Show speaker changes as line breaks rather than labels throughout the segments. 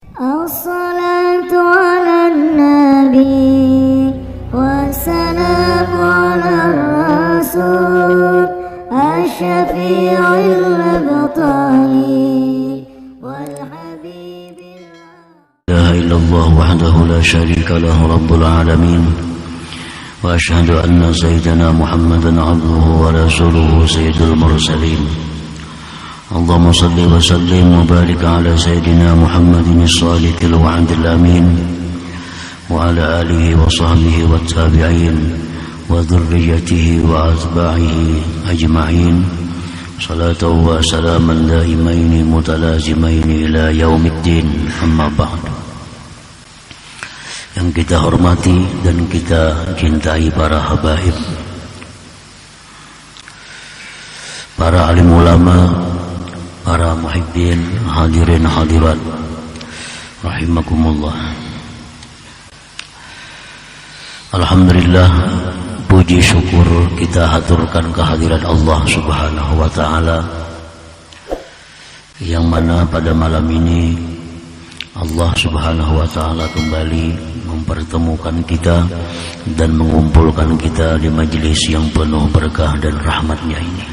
الصلاة على النبي والسلام على الرسول الشفيع المبطلي والحبيب
لا إله إلا الله وحده لا شريك له رب العالمين وأشهد أن سيدنا محمدا عبده ورسوله سيد المرسلين اللهم صل وسلم وبارك على سيدنا محمد الصادق الوعد الأمين وعلى آله وصحبه والتابعين وذريته وأتباعه أجمعين صلاة وسلاما دائمين متلازمين إلى يوم الدين أما بعد. Yang kita hormati dan kita cintai para habaib, para alim ulama, para muhibbin, hadirin hadirat rahimakumullah. Alhamdulillah, puji syukur kita haturkan kehadiran Allah Subhanahu wa taala, yang mana pada malam ini Allah Subhanahu wa taala kembali mempertemukan kita dan mengumpulkan kita di majelis yang penuh berkah dan rahmatnya ini.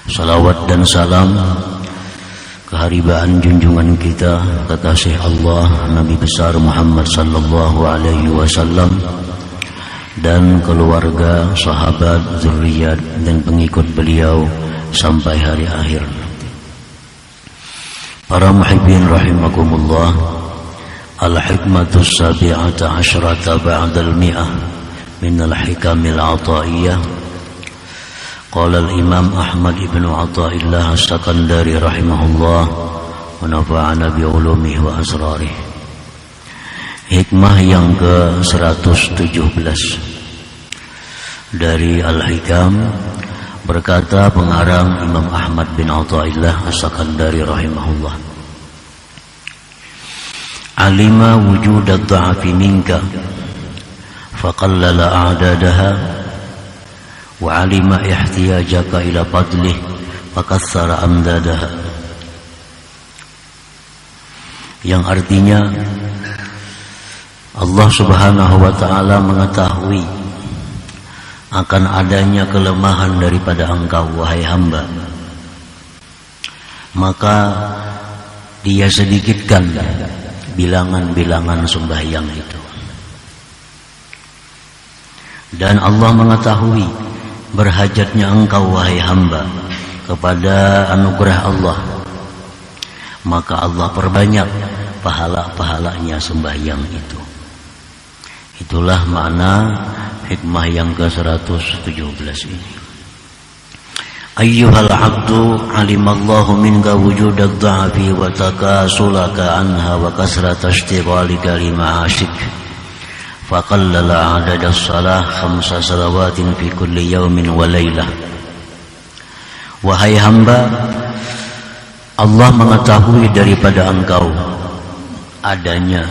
Salawat dan salam keharibaan junjungan kita kekasih Allah Nabi besar Muhammad sallallahu alaihi wasallam dan keluarga, sahabat, zuriat dan pengikut beliau sampai hari akhir. Para muhibbin rahimakumullah, al-hikmatu sabi'ata asyrata ba'dal mi'ah min al-hikamil ataiyah. Qala al-imam Ahmad ibn Athaillah as-Sakandari rahimahullah wa nafa'ana bi ulumihi wa asrarih. Hikmah yang ke-117 dari Al-Hikam, berkata pengarang Imam Ahmad bin Athaillah as-Sakandari rahimahullah, alima wujud ad-dha'fi minka faqallala a'dadaha wa alima ihtiyajaka ila fadlih fakassara amdadaha. Yang artinya, Allah Subhanahu wa ta'ala mengetahui akan adanya kelemahan daripada engkau wahai hamba, maka dia sedikitkan bilangan-bilangan sembahyang itu. Dan Allah mengetahui berhajatnya engkau wahai hamba kepada anugerah Allah, maka Allah perbanyak pahala-pahalanya sembahyang itu. Itulah makna hikmah yang ke-117 ini. Ayyuhal abdu alimallahu minka wujudad dha'fi wa takasulaka anha wa kasrata ishtighalika lima'ashik faqallala adadas salah 5 salawatin fi kulli yawmin wa laylah. Wahai hamba, Allah mengetahui daripada engkau adanya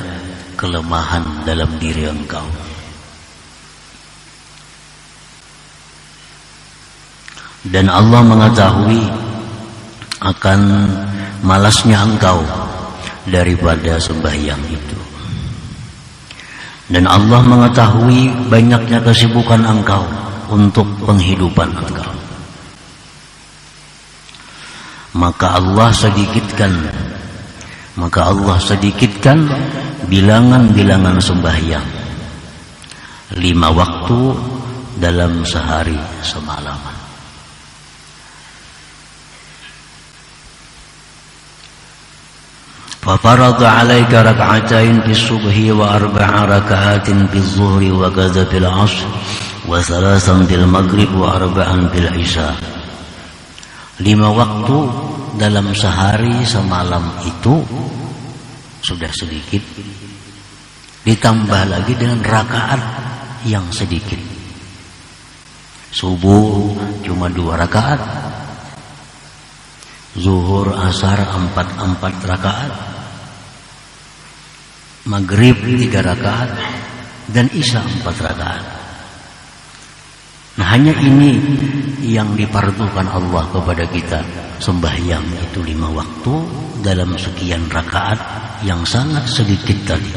kelemahan dalam diri engkau, dan Allah mengetahui akan malasnya engkau daripada sembahyang itu, dan Allah mengetahui banyaknya kesibukan engkau untuk penghidupan engkau. Maka Allah sedikitkan bilangan-bilangan sembahyang 5 waktu dalam sehari semalaman. فَفَرَضَ عَلَيْكَ رَكْعَتَيْنِ فِي الصُّبْحِ وَأَرْبَعَ رَكَعَاتٍ فِي الظُّهْرِ وَكَذَا فِي الْعَصْرِ وَثَلَاثًا فِي الْمَغْرِبِ وَأَرْبَعًا فِي الْعِشَاءِ. 5 waktu dalam sehari semalam itu sudah sedikit, ditambah lagi dengan rakaat yang sedikit. Subuh cuma 2 rakaat, zuhur asar 4 rakaat, maghrib 3 rakaat, dan isya 4 rakaat. Nah, hanya ini yang dipardukan Allah kepada kita, sembahyang itu 5 waktu dalam sekian rakaat yang sangat sedikit tadi.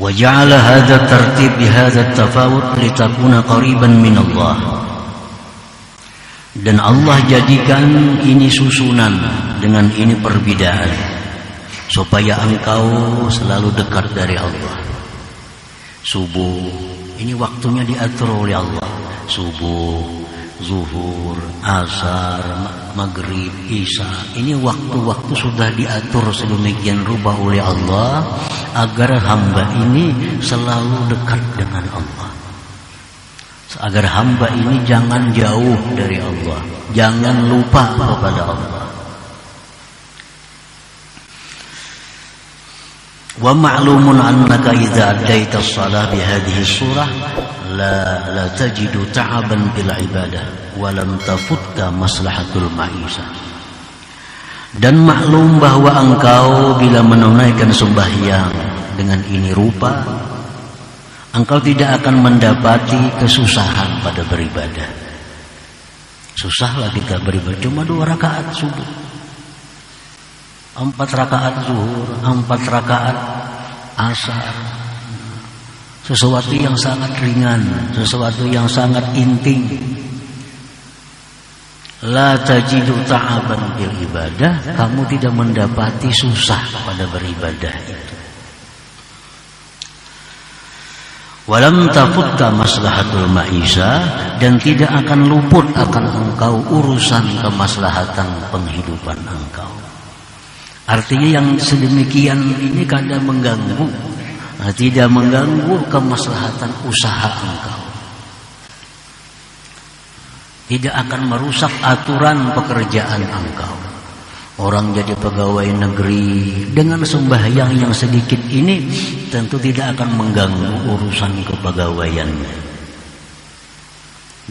Wa ja'ala hadha tartib bi hadha at-tafawut litakuna qariban min Allah. Dan Allah jadikan ini susunan dengan ini perbedaan supaya engkau selalu dekat dari Allah. Subuh ini waktunya diatur oleh Allah. Subuh, zuhur, asar, maghrib, isya. Ini waktu-waktu sudah diatur sedemikian rupa oleh Allah agar hamba ini selalu dekat dengan Allah. Agar hamba ini jangan jauh dari Allah, jangan lupa kepada Allah. Wa ma'lumun annaka idza addaita as-salah bi hadhihi surah la tajidu ta'aban bil ibadah wa lam tafutka maslahatul ma'isah. Dan maklum bahwa engkau bila menunaikan sembahyang dengan ini rupa, engkau tidak akan mendapati kesusahan pada beribadah. Susahlah kita beribadah cuma 2 rakaat subuh, 4 rakaat zuhur, 4 rakaat asar. Sesuatu yang sangat ringan, sesuatu yang sangat intim. La tajidu ta'aban bil ibadah, kamu tidak mendapati susah pada beribadah itu. Walam tafutta maslahatul ma'isha, dan tidak akan luput akan engkau urusan kemaslahatan penghidupan engkau. Artinya yang sedemikian ini kadang mengganggu, tidak mengganggu kemaslahatan usaha engkau. Tidak akan merusak aturan pekerjaan engkau. Orang jadi pegawai negeri dengan sembahyang yang sedikit ini tentu tidak akan mengganggu urusan kepegawaiannya.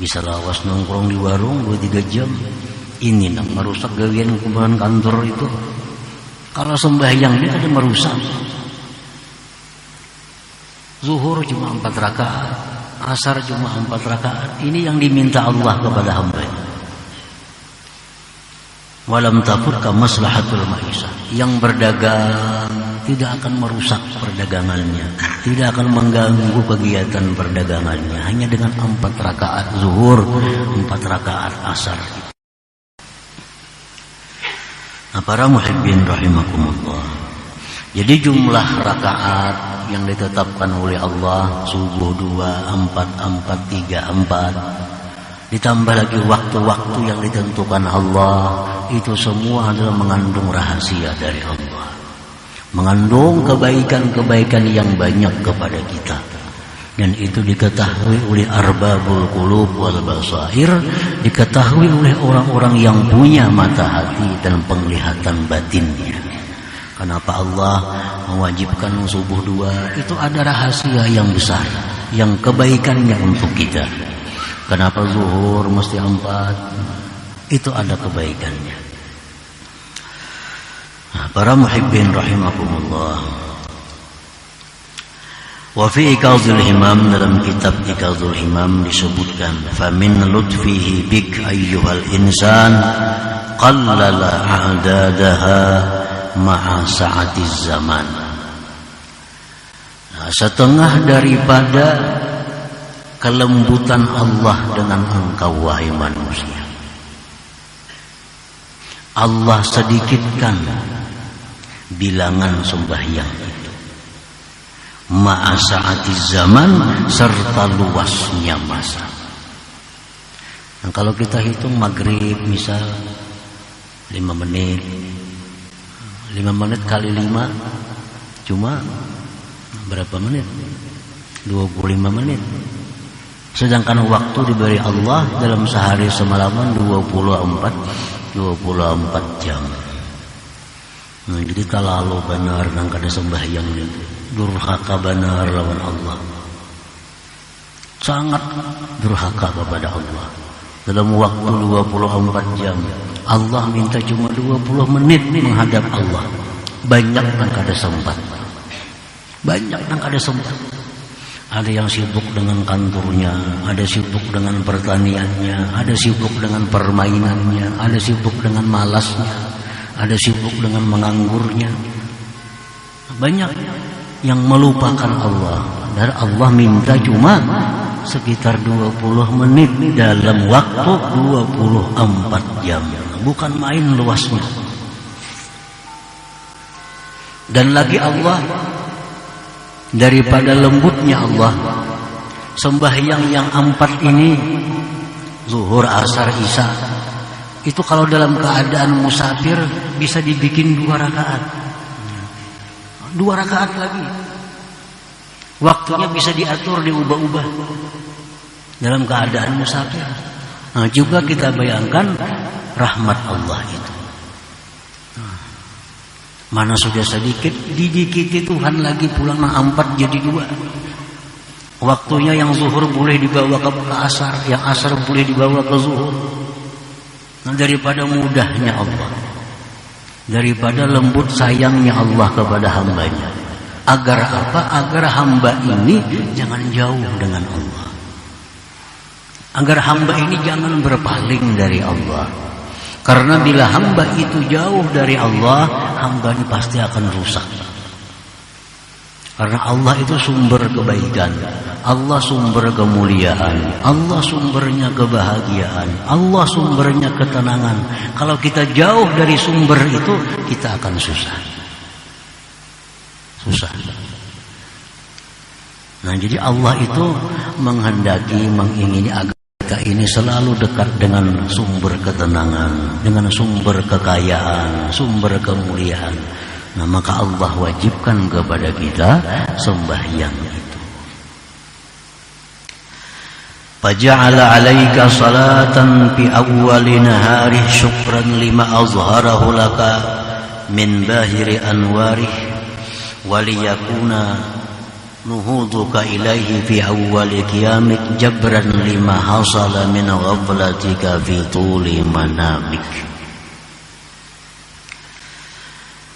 Bisa lawas nongkrong di warung 2-3 jam, ini merusak gawean kumpulan kantor itu. Kalau sembahyang ini kadang merusak. Zuhur cuma 4 rakaat, asar cuma 4 rakaat. Ini yang diminta Allah kepada hamba-Nya. Walam tafutka maslahatul ma'isah. Yang berdagang tidak akan merusak perdagangannya, tidak akan mengganggu kegiatan perdagangannya, hanya dengan 4 rakaat zuhur, 4 rakaat asar. Nah, para muhibbin rahimakumullah, jadi jumlah rakaat yang ditetapkan oleh Allah subuh 2, 4, 4, 3, 4, ditambah lagi waktu-waktu yang ditentukan Allah, itu semua adalah mengandung rahasia dari Allah, mengandung kebaikan-kebaikan yang banyak kepada kita. Dan itu diketahui oleh arbabul qulub wal basair, diketahui oleh orang-orang yang punya mata hati dan penglihatan batinnya. Kenapa Allah mewajibkan subuh 2? Itu ada rahasia yang besar, yang kebaikannya untuk kita. Kenapa zuhur mesti 4? Itu ada kebaikannya. Nah, para muhibbin rahimakumullah. Wa fi Iqazul Himam, dalam kitab Iqazul Himam disebutkan, famin lutfihi bik ayyuhal insan qallala a'dadaha ma'a sa'atiz zaman. Nah, setengah daripada kelembutan Allah dengan engkau wahai manusia, Allah sedikitkan bilangan sembahyang itu, ma'a sa'atiz zaman, serta luasnya masa. Nah, kalau kita hitung maghrib misal 5 menit, 5 menit kali 5 cuma berapa menit? 25 menit. Sedangkan waktu diberi Allah dalam sehari semalaman 24 jam. Nah, jadi kalau benar nang kada sembahyang itu durhaka benar lawan Allah, sangat durhaka kepada Allah. Dalam waktu 24 jam Allah minta cuma 20 menit menghadap Allah. Banyak nang kada sempat, banyak nang kada sempat. Ada yang sibuk dengan kantornya, ada sibuk dengan pertaniannya, ada sibuk dengan permainannya, ada sibuk dengan malasnya, ada sibuk dengan menganggurnya. Banyak yang melupakan Allah. Dan Allah minta cuma sekitar 20 menit dalam waktu 24 jam. Bukan main luasnya. Dan lagi Allah, daripada lembutnya Allah, sembahyang yang 4 ini, zuhur, asar, isya, itu kalau dalam keadaan musafir bisa dibikin 2 rakaat. 2 rakaat lagi. Waktunya bisa diatur, diubah-ubah dalam keadaan musafir. Nah, juga kita bayangkan rahmat Allah itu. Mana sudah sedikit, didikiti Tuhan lagi pulang 4 jadi 2. Waktunya yang zuhur boleh dibawa ke asar, yang asar boleh dibawa ke zuhur. Nah, daripada mudahnya Allah, daripada lembut sayangnya Allah kepada hambanya. Agar apa? Agar hamba ini jangan jauh dengan Allah. Agar hamba ini jangan berpaling dari Allah. Karena bila hamba itu jauh dari Allah, hamba ini pasti akan rusak. Karena Allah itu sumber kebaikan, Allah sumber kemuliaan, Allah sumbernya kebahagiaan, Allah sumbernya ketenangan. Kalau kita jauh dari sumber itu, kita akan susah. Nah, jadi Allah itu menghendaki, mengingini agar kita ini selalu dekat dengan sumber ketenangan, dengan sumber kekayaan, sumber kemuliaan. Nah, maka Allah wajibkan kepada kita sembahyang itu. Faja'ala 'alaika salatan fi awwali nahari syukran lima azharahu laka min bahiri anwarih waliyakuna nuhuduka ilaihi fi awwali qiyamik jabran lima hasala min ghaflatika fi tuli manamik.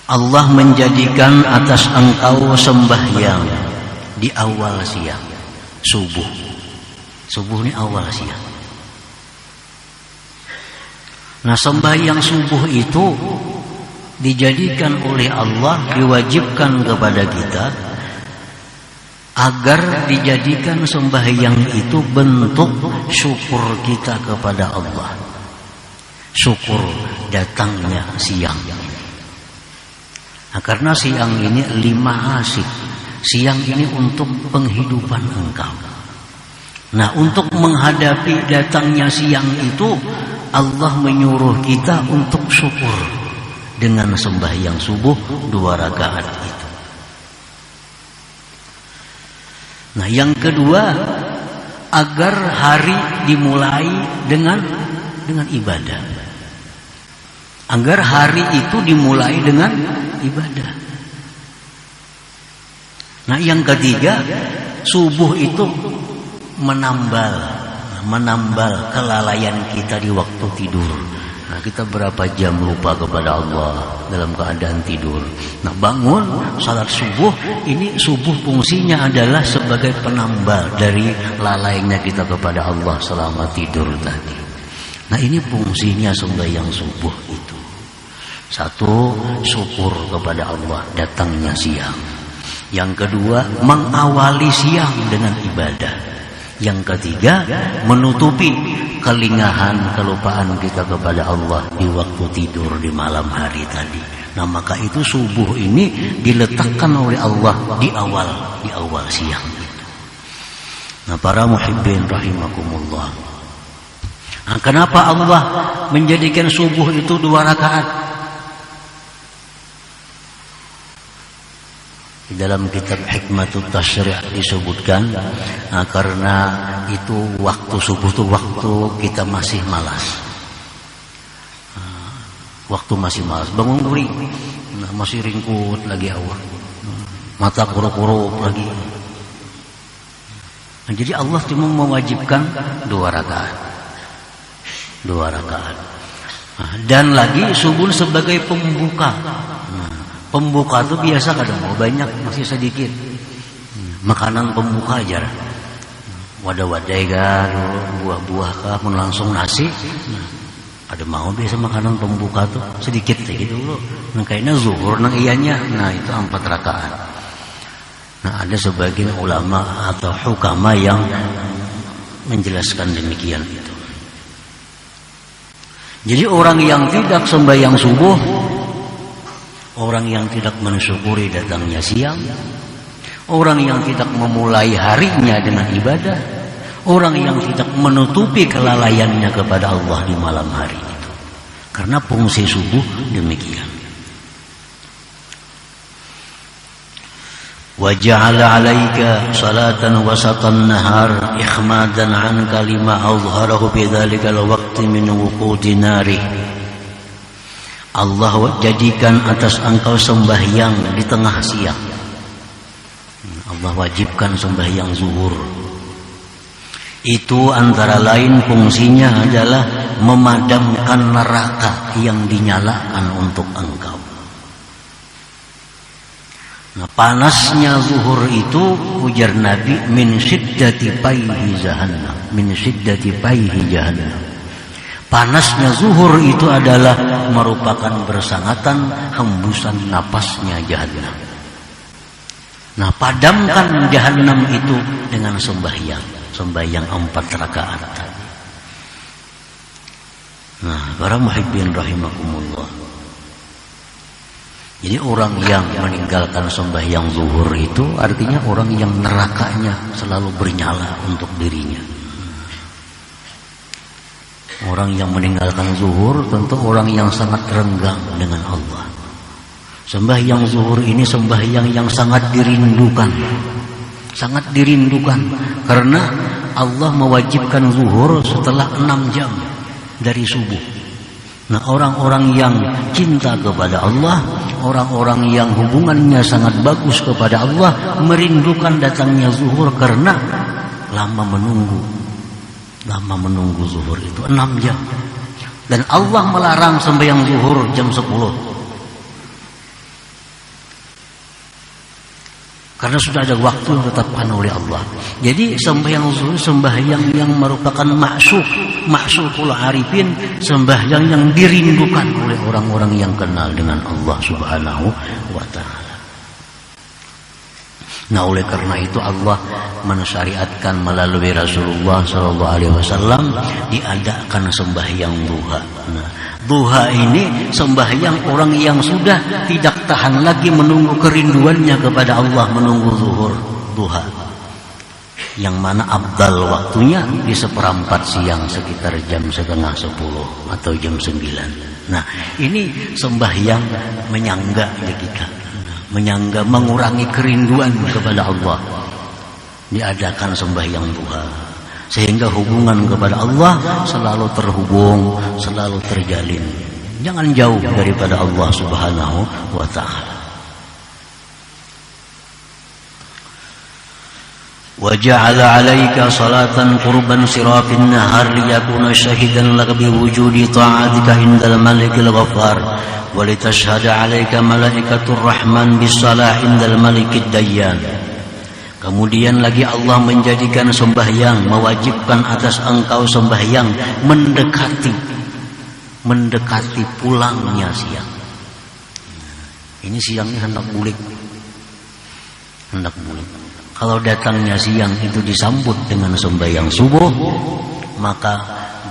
Allah menjadikan atas engkau sembahyang di awal siang, subuh. Subuh ini awal siang. Nah, sembahyang subuh itu dijadikan oleh Allah, diwajibkan kepada kita agar dijadikan sembahyang itu bentuk syukur kita kepada Allah. Syukur datangnya siang. Nah, karena siang ini 5 asik. Siang ini untuk penghidupan engkau. Nah, untuk menghadapi datangnya siang itu, Allah menyuruh kita untuk syukur dengan sembahyang subuh 2 rakaat itu. Nah, yang kedua, agar hari dimulai dengan ibadah. Agar hari itu dimulai dengan ibadah. Nah, yang ketiga, subuh itu menambal kelalaian kita di waktu tidur. Nah, kita berapa jam lupa kepada Allah dalam keadaan tidur. Nah, bangun salat subuh, ini subuh fungsinya adalah sebagai penambal dari lalainya kita kepada Allah selama tidur tadi. Nah, ini fungsinya sembahyang subuh itu. 1, syukur kepada Allah datangnya siang. Yang kedua, mengawali siang dengan ibadah. Yang ketiga, menutupi kelingahan, kelupaan kita kepada Allah di waktu tidur di malam hari tadi. Nah, maka itu subuh ini diletakkan oleh Allah di awal siang itu. Nah, para muhibbin rahimakumullah. Nah, kenapa Allah menjadikan subuh itu 2 rakaat? Di dalam kitab Hikmatut Tasyri' disebutkan, nah, karena itu waktu subuh itu waktu kita masih malas. Waktu masih malas, bangun guri, nah, masih ringkut lagi awal, mata kurup-kurup lagi. Nah, jadi Allah cuma mewajibkan 2 rakaat. 2 rakaat. Nah, dan lagi subuh sebagai pembuka. Nah, pembuka itu biasa kadang mau banyak, masih sedikit. makanan pembuka aja. Wadah-wadai kah, buah-buah kah, pun langsung nasi. Ada mau biasa makanan pembuka tuh sedikit gitu dulu. Nah kayaknya zuhur nang iyanya. Nah itu 4 rakaat. Nah ada sebagian ulama atau hukama yang menjelaskan demikian itu. Jadi orang yang tidak sembahyang subuh, orang yang tidak mensyukuri datangnya siang, orang yang tidak memulai harinya dengan ibadah, orang yang tidak menutupi kelalaiannya kepada Allah di malam hari itu. Karena fungsi subuh demikian. Wa ja'ala 'alaika salatan wasatan nahar ikhmadan 'anka lima azharahu bidzalika al-waqti min wuqudi nari. Allah jadikan atas engkau sembahyang di tengah siang. Allah wajibkan sembahyang zuhur. Itu antara lain fungsinya adalah memadamkan neraka yang dinyalakan untuk engkau. Nah, panasnya zuhur itu ujar Nabi min syiddati paihi jahannam, min syiddati paihi jahannam. Panasnya zuhur itu adalah merupakan bersangatan hembusan napasnya jahannam. Nah, padamkan jahannam itu dengan sembahyang 4 rakaat. Nah, para muhibbin rahimakumullah. Jadi orang yang meninggalkan sembahyang zuhur itu artinya orang yang nerakanya selalu bernyala untuk dirinya. Orang yang meninggalkan zuhur tentu orang yang sangat renggang dengan Allah. Sembahyang zuhur ini sembahyang yang sangat dirindukan. Sangat dirindukan karena Allah mewajibkan zuhur setelah 6 jam dari subuh. Nah, orang-orang yang cinta kepada Allah, orang-orang yang hubungannya sangat bagus kepada Allah merindukan datangnya zuhur karena lama menunggu zuhur itu 6 jam. Dan Allah melarang sembahyang zuhur jam 10. Karena sudah ada waktu yang ditetapkan oleh Allah. Jadi sembahyang zuhur sembahyang yang merupakan maksukul arifin, sembahyang yang dirindukan oleh orang-orang yang kenal dengan Allah Subhanahu wa taala. Nah, oleh karena itu Allah mensyariatkan melalui Rasulullah sallallahu alaihi wasallam diadakan sembahyang duha. Nah, duha ini sembahyang orang yang sudah tidak tahan lagi menunggu kerinduannya kepada Allah, menunggu zuhur, duha. Yang mana abdal waktunya di 1/4 siang sekitar jam 9:30 atau jam 9. Nah, ini sembahyang menyangga kita. Menyangga mengurangi kerinduan kepada Allah. Diadakan sembahyang duha. Sehingga hubungan kepada Allah selalu terhubung, selalu terjalin. Jangan jauh daripada Allah Subhanahu wa ta'ala. Wa ja'ala 'alaika salatan qurban sirafin nahar liyakuna syahidan laka biwujudi ta'atika indal malikil ghaffar wa litashhada 'alaika malaikatur rahman bisalah indal malikid dayyan. Kemudian lagi Allah menjadikan sembahyang, mewajibkan atas engkau sembahyang mendekati pulangnya siang. Ini siangnya hendak bulik. Kalau datangnya siang itu disambut dengan sembahyang subuh, maka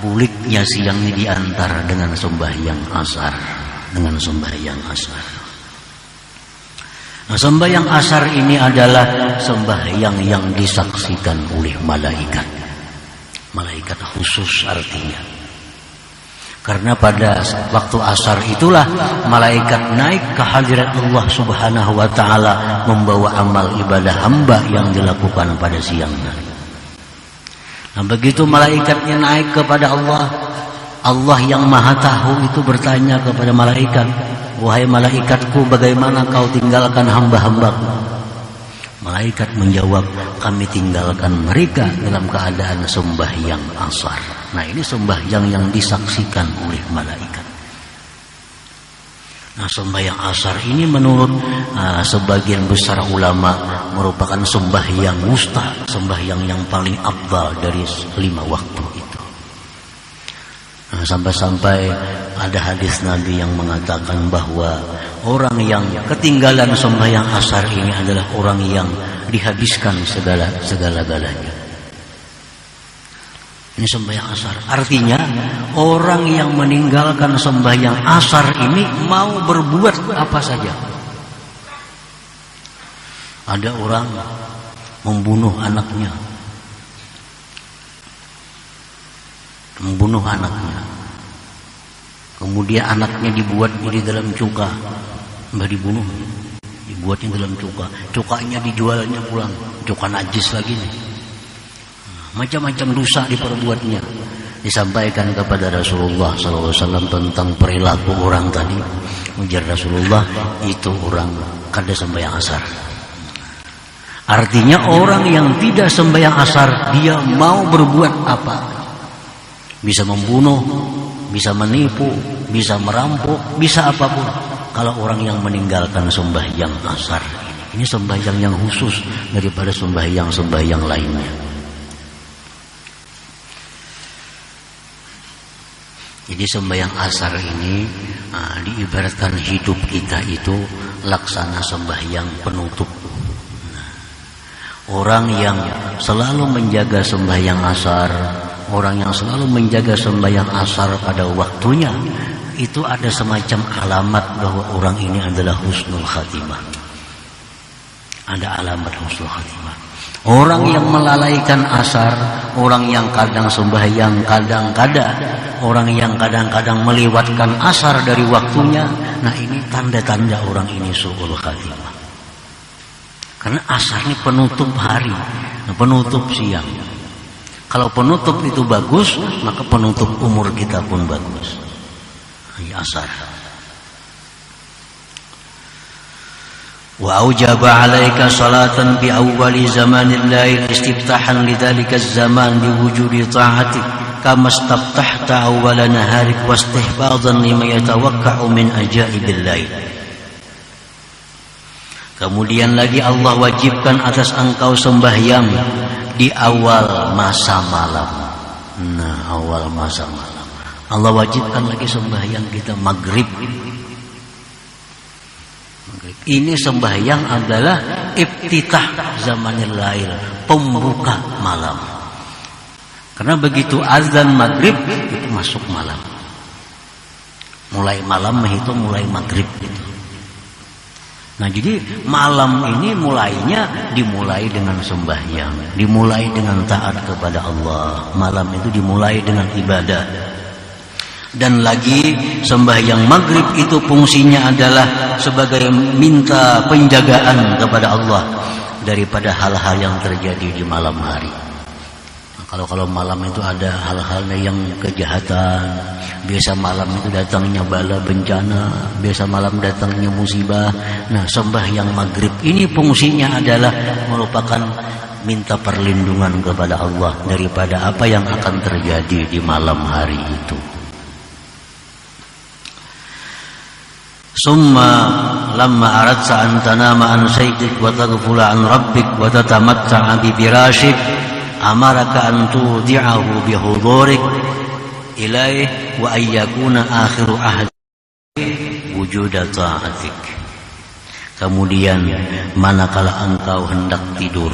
buliknya siang ini diantar dengan sembahyang asar. Nah, sembahyang asar ini adalah sembahyang yang disaksikan oleh malaikat. Malaikat khusus artinya. Karena pada waktu asar itulah malaikat naik ke hadirat Allah Subhanahu wa ta'ala membawa amal ibadah hamba yang dilakukan pada siang hari. Nah, begitu malaikatnya naik kepada Allah, Allah yang maha tahu itu bertanya kepada malaikat, "Wahai malaikatku, bagaimana kau tinggalkan hamba-hambaku?" Malaikat menjawab, "Kami tinggalkan mereka dalam keadaan sembahyang asar." Nah, ini sembahyang yang disaksikan oleh malaikat. Nah, sembahyang asar ini menurut sebagian besar ulama merupakan sembahyang wusta, sembahyang yang paling afdal dari 5 waktu itu. Nah, sampai-sampai ada hadis Nabi yang mengatakan bahwa orang yang ketinggalan sembahyang asar ini adalah orang yang dihabiskan segala-galanya. Ini sembahyang asar. Artinya orang yang meninggalkan sembahyang asar ini mau berbuat apa saja. Ada orang membunuh anaknya. Kemudian anaknya dibuat di dalam cuka. Mbah dibunuh. Dibuatnya dalam cuka. Cukanya dijualnya pulang. Cuka najis lagi nih. Macam-macam dosa diperbuatnya. Disampaikan kepada Rasulullah SAW tentang perilaku orang tadi. Ujar Rasulullah, itu orang kada sembahyang asar. Artinya orang yang tidak sembahyang asar, dia mau berbuat apa? Bisa membunuh, bisa menipu, bisa merampok, bisa apapun. Kalau orang yang meninggalkan sembahyang asar ini sembahyang yang khusus daripada sembahyang lainnya. Jadi sembahyang asar ini diibaratkan hidup kita itu laksana sembahyang penutup. Orang yang selalu menjaga sembahyang asar, orang yang selalu menjaga sembahyang asar pada waktunya, itu ada semacam alamat bahwa orang ini adalah husnul khatimah. Ada alamat husnul khatimah. Orang yang melalaikan asar, orang yang kadang sembahyang, kadang-kadang, orang yang kadang-kadang melewatkan asar dari waktunya, nah ini tanda-tanda orang ini su'ul khatimah. Karena asar ini penutup hari, penutup siang. Kalau penutup itu bagus, maka penutup umur kita pun bagus. Ini asar. وأوجب عليك صلاة بأول زمان الليل استفتاحا لذلك الزمان بوجود طاعتك كما استفتحت أول نهارك واستحفاظا لما يتوقع من عجائب الليل. Kemudian lagi Allah wajibkan atas engkau sembahyang di awal masa malam. Nah, awal masa malam Allah wajibkan lagi sembahyang kita maghrib. Ini sembahyang adalah iftitah zamanil lail, pembuka malam. Karena begitu azan maghrib itu masuk malam. Mulai malam menghitung mulai maghrib itu. Nah, jadi malam ini dimulai dengan sembahyang, dimulai dengan taat kepada Allah. Malam itu dimulai dengan ibadah. Dan lagi sembahyang maghrib itu fungsinya adalah sebagai minta penjagaan kepada Allah daripada hal-hal yang terjadi di malam hari. Nah, kalau malam itu ada hal-hal yang kejahatan, biasa malam itu datangnya bala bencana, biasa malam datangnya musibah. Nah, sembahyang maghrib ini fungsinya adalah merupakan minta perlindungan kepada Allah daripada apa yang akan terjadi di malam hari itu. Summa lamma aradta an tanama an sayyidik wa taghfula an rabbik wa tatamatta'a bi firashik amaraka an tudi'ahu bi hudurik ilaih wa ayyakuna akhiru ahdi wujuda ta'atik. Kemudian manakala engkau hendak tidur,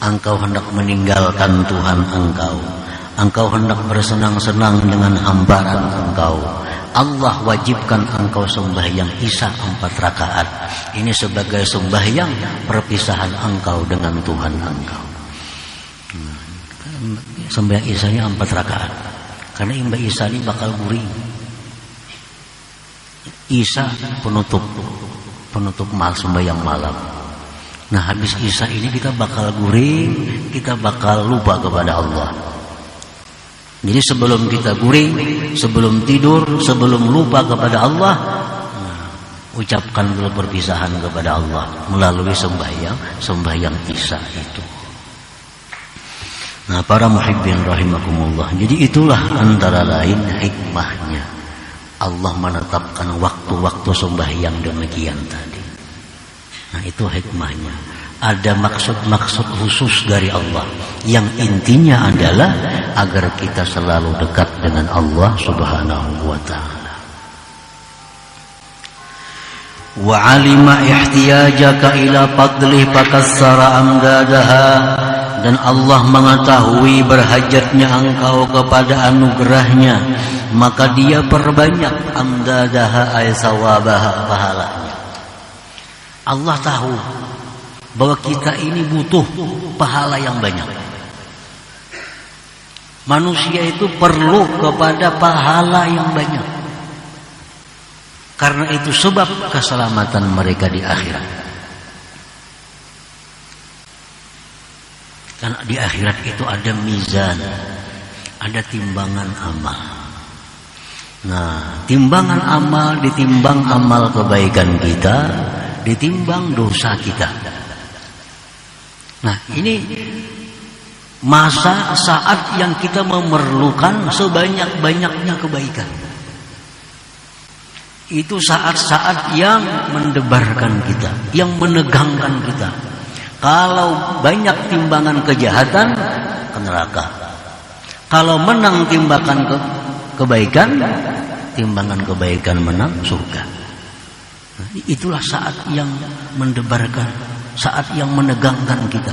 engkau hendak meninggalkan Tuhan engkau hendak bersenang-senang dengan hamparan engkau, Allah wajibkan engkau sembahyang Isya 4 rakaat. Ini sebagai sembahyang perpisahan engkau dengan Tuhan engkau. Sembahyang Isyanya 4 rakaat. Karena Mbak Isya ini bakal guring. Isya penutup sembahyang malam. Nah, habis Isya ini kita bakal guring, kita bakal lupa kepada Allah. Jadi sebelum kita guring, sebelum tidur, sebelum lupa kepada Allah, ucapkan dulu perpisahan kepada Allah melalui sembahyang Isya itu. Nah, para muhibbin rahimakumullah. Jadi itulah antara lain hikmahnya Allah menetapkan waktu-waktu sembahyang demikian tadi. Nah, itu hikmahnya. Ada maksud-maksud khusus dari Allah yang intinya adalah agar kita selalu dekat dengan Allah Subhanahu wa ta'ala. Wa 'alima ihtiyajaka ila fadli fakassara amdadaha, dan Allah mengetahui berhajatnya engkau kepada anugerahnya, maka dia perbanyak amdadaha ay sawabaha, pahalanya. Allah tahu bahwa kita ini butuh pahala yang banyak. Manusia itu perlu kepada pahala yang banyak. Karena itu sebab keselamatan mereka di akhirat. Karena di akhirat itu ada mizan, ada timbangan amal. Nah, timbangan amal ditimbang amal kebaikan kita, ditimbang dosa kita. Nah, ini masa saat yang kita memerlukan sebanyak-banyaknya kebaikan. Itu saat-saat yang mendebarkan kita, yang menegangkan kita. Kalau banyak timbangan kejahatan, ke neraka. Kalau menang timbangan kebaikan, timbangan kebaikan menang surga. Nah, itulah saat yang mendebarkan, saat yang menegangkan kita.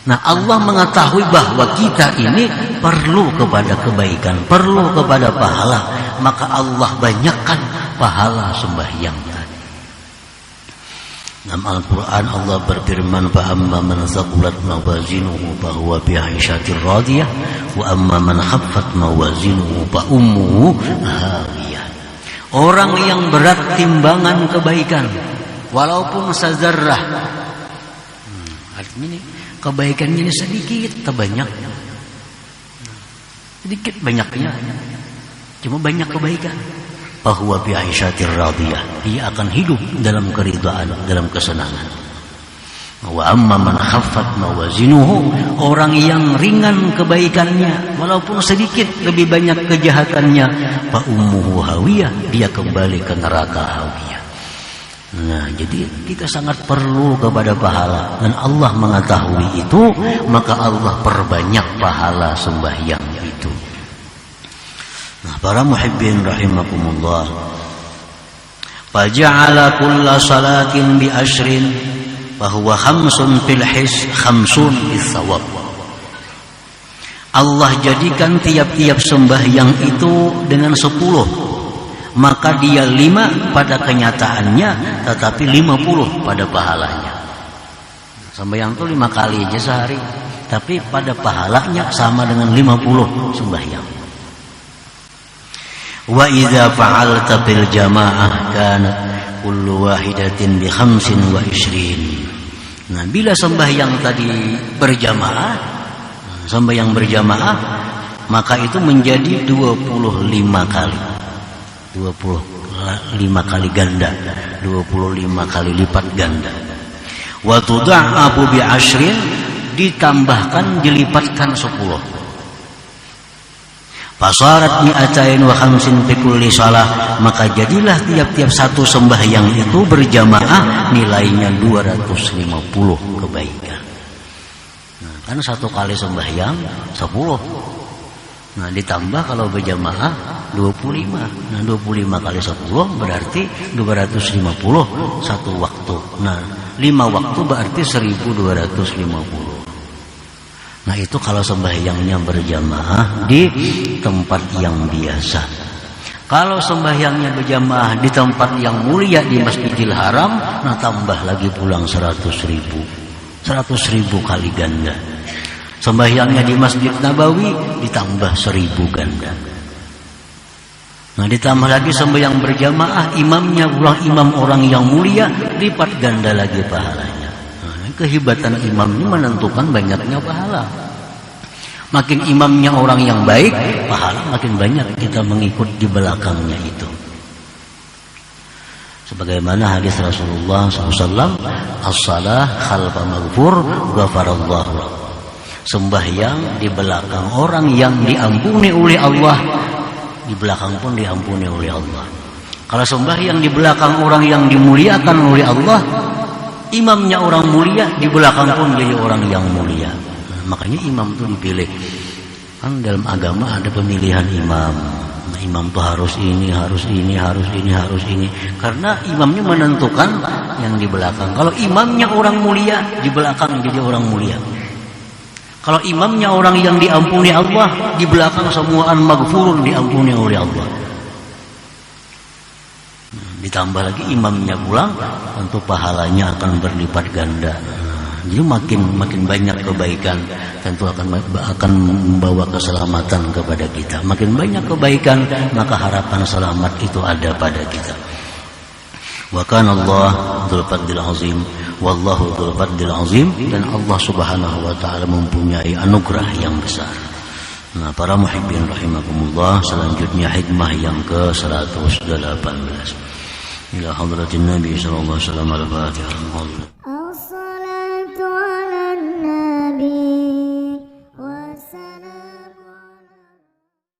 Nah, Allah mengetahui bahwa kita ini perlu kepada kebaikan, perlu kepada pahala, maka Allah banyakkan pahala sembahyang tadi. Dalam Al-Quran Allah berfirman, فَأَمَّا مَنْ ثَقُلَتْ مَوَازِينُهُ فَهُوَ فِي عِيشَةٍ رَاضِيَةٍ وَأَمَّا مَنْ خَفَّتْ مَوَازِينُهُ فَأُمُّهُ هَاوِيَةٌ. Orang yang berat timbangan kebaikan, walaupun sazarrah, artinya ini kebaikannya ini sedikit atau banyak, sedikit banyaknya, cuma banyak kebaikan. Bahwa bi aisyatir radiyah, dia akan hidup dalam keridhaan, dalam kesenangan. Wa amma man khaffat mawazinuhu, orang yang ringan kebaikannya walaupun sedikit, lebih banyak kejahatannya, fa ummuhu hawiyah, dia kembali ke neraka hawiyah. Nah, jadi kita sangat perlu kepada pahala, dan Allah mengetahui itu, maka Allah perbanyak pahala sembahyang itu. Nah, para muhibbin rahimakumullah, faja'ala kulla salatin bi ashrin fahuwa khamsun fil his khamsun bis sawab. Allah jadikan tiap-tiap sembahyang itu dengan 10, maka dia 5 pada kenyataannya, tetapi 50 pada pahalanya. Sembahyang itu 5 kali aja sehari, tapi pada pahalanya sama dengan 50 sembahyang. Wa idza fa'alta bil jamaah kana kullu wahidatin bi 25. Nah, bila sembahyang tadi berjamaah, sembahyang berjamaah, maka itu menjadi 25 kali. 25 kali ganda, 25 kali lipat ganda. Wa tud'abu bi 10, ditambahkan, dilipatkan 10. Fasarat mi'atain wa khamsin fi kulli shalah, maka jadilah tiap-tiap satu sembahyang itu berjamaah nilainya 250 kebaikan. Nah, kan satu kali sembahyang 10. Nah, ditambah kalau berjamaah 25. Nah, 25 kali 10 berarti 250 satu waktu. Nah, 5 waktu berarti 1250. Nah, itu kalau sembahyangnya berjamaah di tempat yang biasa. Kalau sembahyangnya berjamaah di tempat yang mulia, di Masjidil Haram, nah tambah lagi pulang 100.000. 100.000 kali ganda. Sembahyangnya di Masjid Nabawi ditambah 1000 ganda. Nah, ditambah lagi sembahyang berjamaah, imamnya ulang imam orang yang mulia, lipat ganda lagi pahalanya. Kehebatan imam ini menentukan banyaknya pahala. Makin imamnya orang yang baik, pahala makin banyak kita mengikut di belakangnya itu. Sebagaimana hadis Rasulullah SAW, as-salah khalfa maghfur ghafarallahu. Sembahyang di belakang orang yang diampuni oleh Allah, di belakang pun diampuni oleh Allah. Kalau sembahyang di belakang orang yang dimuliakan oleh Allah, imamnya orang mulia, di belakang pun jadi orang yang mulia. Makanya imam itu dipilih. Kan dalam agama ada pemilihan imam. Nah, imam itu harus ini, harus ini, harus ini, harus ini. Karena imamnya menentukan yang di belakang. Kalau imamnya orang mulia, di belakang jadi orang mulia. Kalau imamnya orang yang diampuni Allah, di belakang semuaan maghfurun, diampuni oleh Allah. Ditambah lagi imamnya pulang, tentu pahalanya akan berlipat ganda. Jadi makin banyak kebaikan, tentu akan membawa keselamatan kepada kita. Makin banyak kebaikan, maka harapan selamat itu ada pada kita. Wa kana Allah dzul fadlil azim, wallahu dzul fadlil azim, dan Allah Subhanahu wa taala mempunyai anugerah yang besar. Nah, para muhibbin rahimakumullah, selanjutnya hikmah yang ke-118. Ila hadratin Nabi sallallahu alaihi wasallam al-Fatihah.